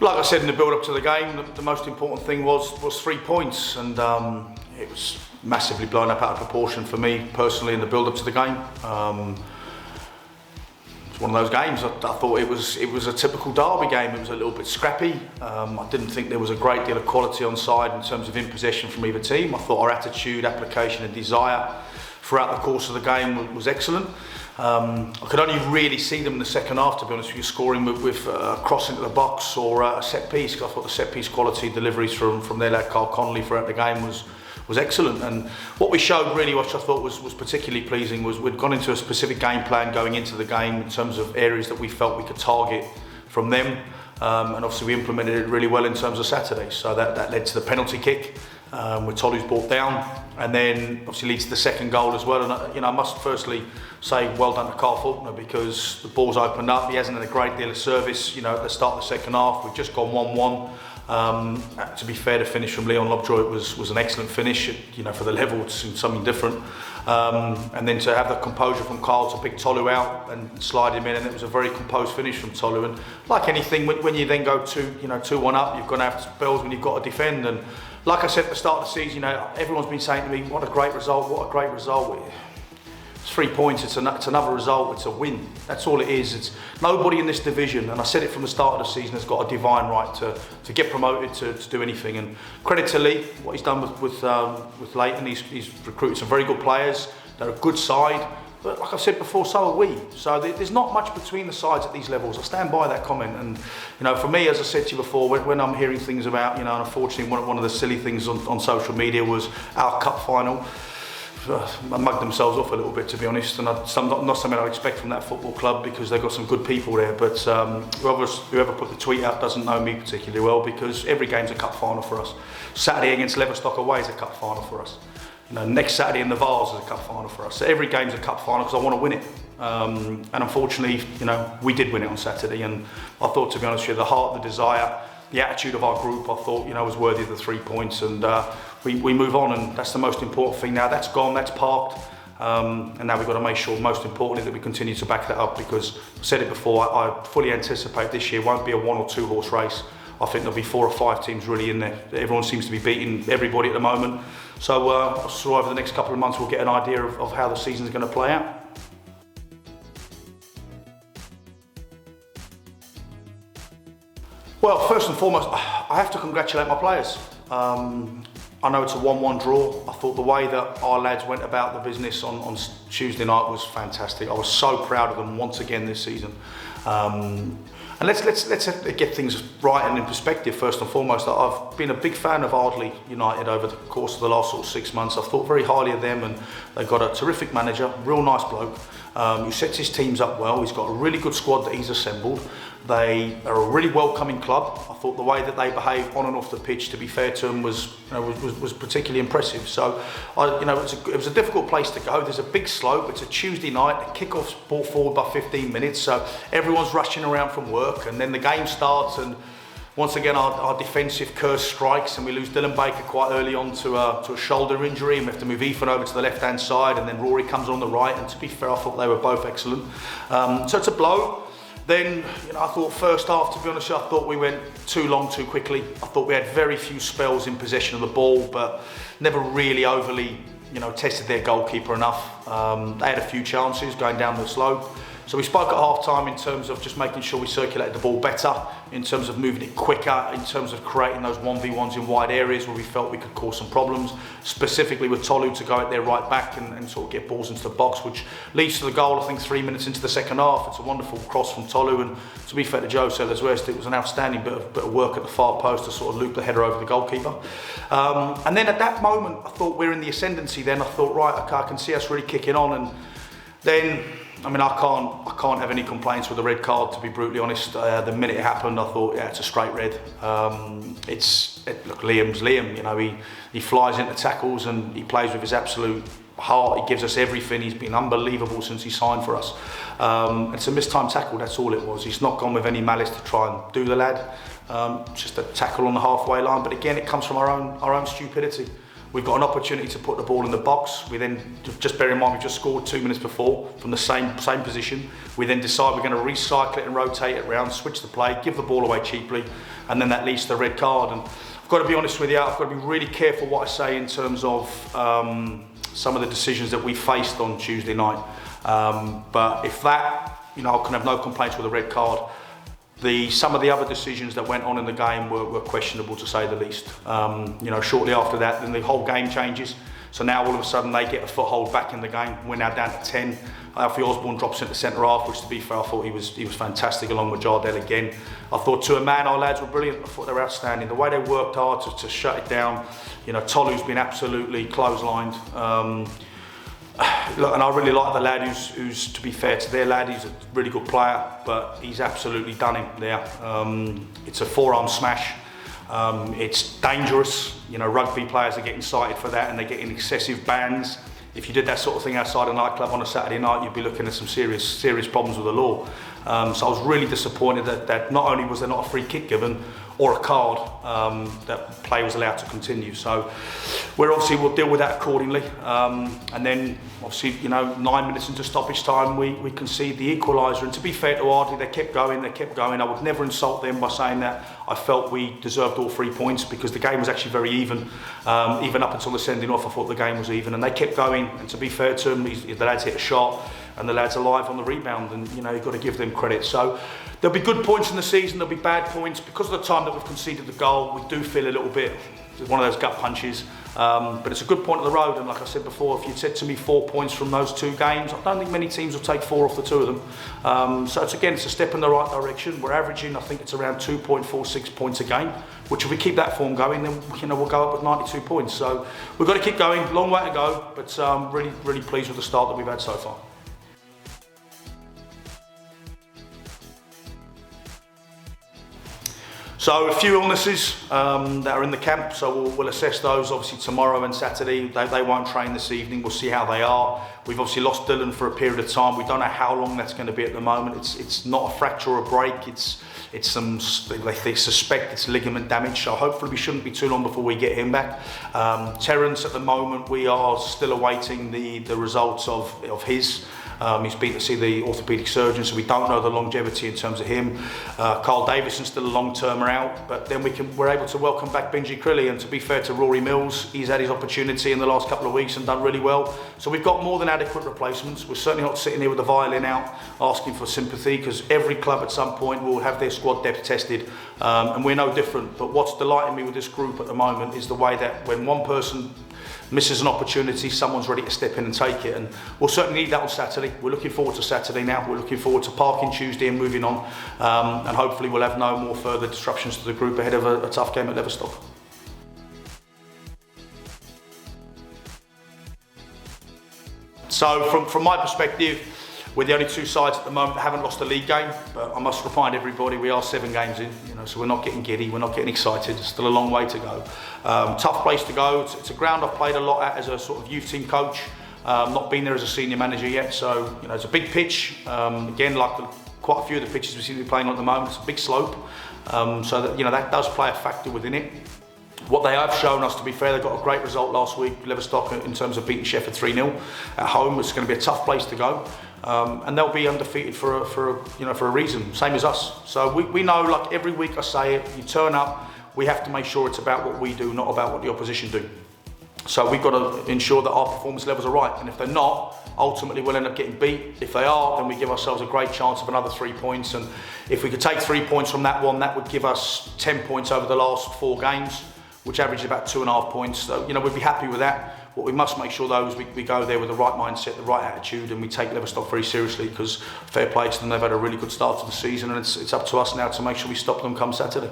Like I said in the build-up to the game, the most important thing was 3 points, and it was massively blown up out of proportion for me personally in the build-up to the game. It's one of those games. I thought it was a typical derby game. It was a little bit scrappy. I didn't think there was a great deal of quality on side in terms of in possession from either team. I thought our attitude, application, and desire throughout the course of the game was excellent. I could only really see them in the second half, to be honest with you, scoring with a cross into the box or a set piece. I thought the set piece quality deliveries from their lad Carl Connolly throughout the game was excellent. And what we showed really, which I thought was particularly pleasing, was we'd gone into a specific game plan going into the game in terms of areas that we felt we could target from them. And obviously we implemented it really well in terms of Saturday. So that led to the penalty kick, with Tolu's brought down, and then obviously leads to the second goal as well. And I must firstly say well done to Carl Faulkner, because the ball's opened up. He hasn't had a great deal of service, at the start of the second half. We've just gone 1-1. To be fair, the finish from Leon Lovejoy was an excellent finish. For the level, it's something different. And then to have the composure from Carl to pick Tolu out and slide him in, and it was a very composed finish from Tolu. And like anything, when you then go 2-1 up, you're going to have spells when you've got to defend. And like I said at the start of the season, everyone's been saying to me, what a great result, what a great result. It's 3 points, it's another result, it's a win. That's all it is. It's nobody in this division, and I said it from the start of the season, has got a divine right to get promoted, to do anything. And credit to Lee, what he's done with Leighton. He's recruited some very good players. They're a good side. But like I said before, so are we. So there's not much between the sides at these levels. I stand by that comment. And for me, as I said to you before, when I'm hearing things about, and unfortunately one of the silly things on social media was our cup final. I mugged themselves off a little bit, to be honest, and not something I'd expect from that football club, because they've got some good people there. But whoever put the tweet out doesn't know me particularly well, because every game's a cup final for us. Saturday against Leverstock away is a cup final for us. Next Saturday in the Vars is a cup final for us. So every game's a cup final because I want to win it. And unfortunately, we did win it on Saturday. And I thought, to be honest with you, the heart, the desire, the attitude of our group, I thought, was worthy of the 3 points. And we move on, and that's the most important thing now. That's gone, that's parked. And now we've got to make sure, most importantly, that we continue to back that up, because I said it before, I fully anticipate this year won't be a 1 or 2 horse race. I think there'll be 4 or 5 teams really in there. Everyone seems to be beating everybody at the moment. So I'm sure over the next couple of months we'll get an idea of how the season's going to play out. Well, first and foremost, I have to congratulate my players. I know it's a 1-1 draw. I thought the way that our lads went about the business on Tuesday night was fantastic. I was so proud of them once again this season. And let's get things right and in perspective first and foremost. I've been a big fan of Ardley United over the course of the last 6 months. I've thought very highly of them, and they've got a terrific manager, real nice bloke, who sets his teams up well. He's got a really good squad that he's assembled. They are a really welcoming club. I thought the way that they behaved on and off the pitch, to be fair to them, was particularly impressive. So, it was a difficult place to go. There's a big slope. It's a Tuesday night. The kickoff's brought forward by 15 minutes, so everyone's rushing around from work, and then the game starts, and once again our defensive curse strikes, and we lose Dylan Baker quite early on to a shoulder injury, and we have to move Ethan over to the left-hand side, and then Rory comes on the right. And to be fair, I thought they were both excellent. So it's a blow. Then, I thought first half, to be honest, I thought we went too long too quickly. I thought we had very few spells in possession of the ball, but never really overly, tested their goalkeeper enough. They had a few chances going down the slope. So we spoke at half time in terms of just making sure we circulated the ball better, in terms of moving it quicker, in terms of creating those 1v1s in wide areas where we felt we could cause some problems, specifically with Tolu to go out there right back and sort of get balls into the box, which leads to the goal, I think 3 minutes into the second half. It's a wonderful cross from Tolu, and to be fair to Joe Sellers-West, it was an outstanding bit of work at the far post to sort of loop the header over the goalkeeper. And then at that moment, I thought we're in the ascendancy then. I thought, right, okay, I can see us really kicking on. And then, I can't have any complaints with the red card, to be brutally honest. The minute it happened, I thought, yeah, it's a straight red. Look, Liam's Liam. He flies into tackles and he plays with his absolute heart. He gives us everything. He's been unbelievable since he signed for us. It's a mistimed tackle. That's all it was. He's not gone with any malice to try and do the lad. Just a tackle on the halfway line. But again, it comes from our own stupidity. we've got an opportunity to put the ball in the box. We then, just bear in mind, we've just scored 2 minutes before from the same position. We then decide we're going to recycle it and rotate it around, switch the play, give the ball away cheaply, and then that leads to the red card. And I've got to be honest with you, I've got to be really careful what I say in terms of some of the decisions that we faced on Tuesday night. But if that, I can have no complaints with a red card. Some of the other decisions that went on in the game were questionable, to say the least. Shortly after that, then the whole game changes. So now all of a sudden they get a foothold back in the game. We're now down to 10. Alfie Osborne drops into centre half, which, to be fair, I thought he was fantastic, along with Jardel again. I thought, to a man, our lads were brilliant. I thought they were outstanding. The way they worked hard to shut it down. Tolu's been absolutely clotheslined. Look, and I really like the lad who's, to be fair to their lad, he's a really good player, but he's absolutely done him there. It's a forearm smash. It's dangerous. Rugby players are getting cited for that, and they're getting excessive bans. If you did that sort of thing outside a nightclub on a Saturday night, you'd be looking at some serious problems with the law. So I was really disappointed that not only was there not a free kick given or a card, that play was allowed to continue. So we'll deal with that accordingly. And then obviously, 9 minutes into stoppage time, we concede the equaliser. And to be fair to Ardley, they kept going. I would never insult them by saying that I felt we deserved all 3 points, because the game was actually very even. Even up until the sending off, I thought the game was even, and they kept going. And to be fair to them, the lads hit a shot, and the lads are live on the rebound, and you've got to give them credit. So there'll be good points in the season, there'll be bad points. Because of the time that we've conceded the goal, we do feel a little bit, one of those gut punches. But it's a good point of the road, and like I said before, if you'd said to me 4 points from those 2 games, I don't think many teams will take 4 off the 2 of them. So it's a step in the right direction. We're averaging, I think it's around 2.46 points a game, which if we keep that form going, then we'll go up with 92 points. So we've got to keep going, long way to go, but really pleased with the start that we've had so far. So a few illnesses that are in the camp, so we'll assess those obviously tomorrow and Saturday. They won't train this evening, we'll see how they are. We've obviously lost Dylan for a period of time. We don't know how long that's going to be at the moment. It's not a fracture or a break, it's they suspect it's ligament damage, so hopefully we shouldn't be too long before we get him back. Terence, at the moment, we are still awaiting the results of his. He's been to see the orthopaedic surgeon, so we don't know the longevity in terms of him. Carl Davison's still a long-termer out, but then we're able to welcome back Benji Crilly, and to be fair to Rory Mills, he's had his opportunity in the last couple of weeks and done really well. So we've got more than adequate replacements. We're certainly not sitting here with the violin out asking for sympathy, because every club at some point will have their squad depth tested, and we're no different. But what's delighting me with this group at the moment is the way that when one person misses an opportunity, someone's ready to step in and take it, and we'll certainly need that on Saturday. We're looking forward to Saturday now. We're looking forward to parking Tuesday and moving on, and hopefully we'll have no more further disruptions to the group ahead of a tough game at Leverstock. So from my perspective, we're the only 2 sides at the moment that haven't lost a league game, but I must remind everybody we are 7 games in, so we're not getting giddy, we're not getting excited. There's still a long way to go. Tough place to go. It's a ground I've played a lot at as a sort of youth team coach. Not been there as a senior manager yet, so it's a big pitch. Again, like quite a few of the pitches we seem to be playing on at the moment, it's a big slope, so that that does play a factor within it. What they have shown us, to be fair, they got a great result last week, Leverstock, in terms of beating Sheffield 3-0 at home. It's going to be a tough place to go, and they'll be undefeated for a reason, same as us. So we know, like every week I say it, you turn up, we have to make sure it's about what we do, not about what the opposition do. So we've got to ensure that our performance levels are right, and if they're not, ultimately we'll end up getting beat. If they are, then we give ourselves a great chance of another 3 points, and if we could take 3 points from that one, that would give us 10 points over the last 4 games, which averages about 2.5 points. So we'd be happy with that. What we must make sure though is we go there with the right mindset, the right attitude, and we take Leverstock very seriously, because fair play to them, they've had a really good start to the season, and it's up to us now to make sure we stop them come Saturday.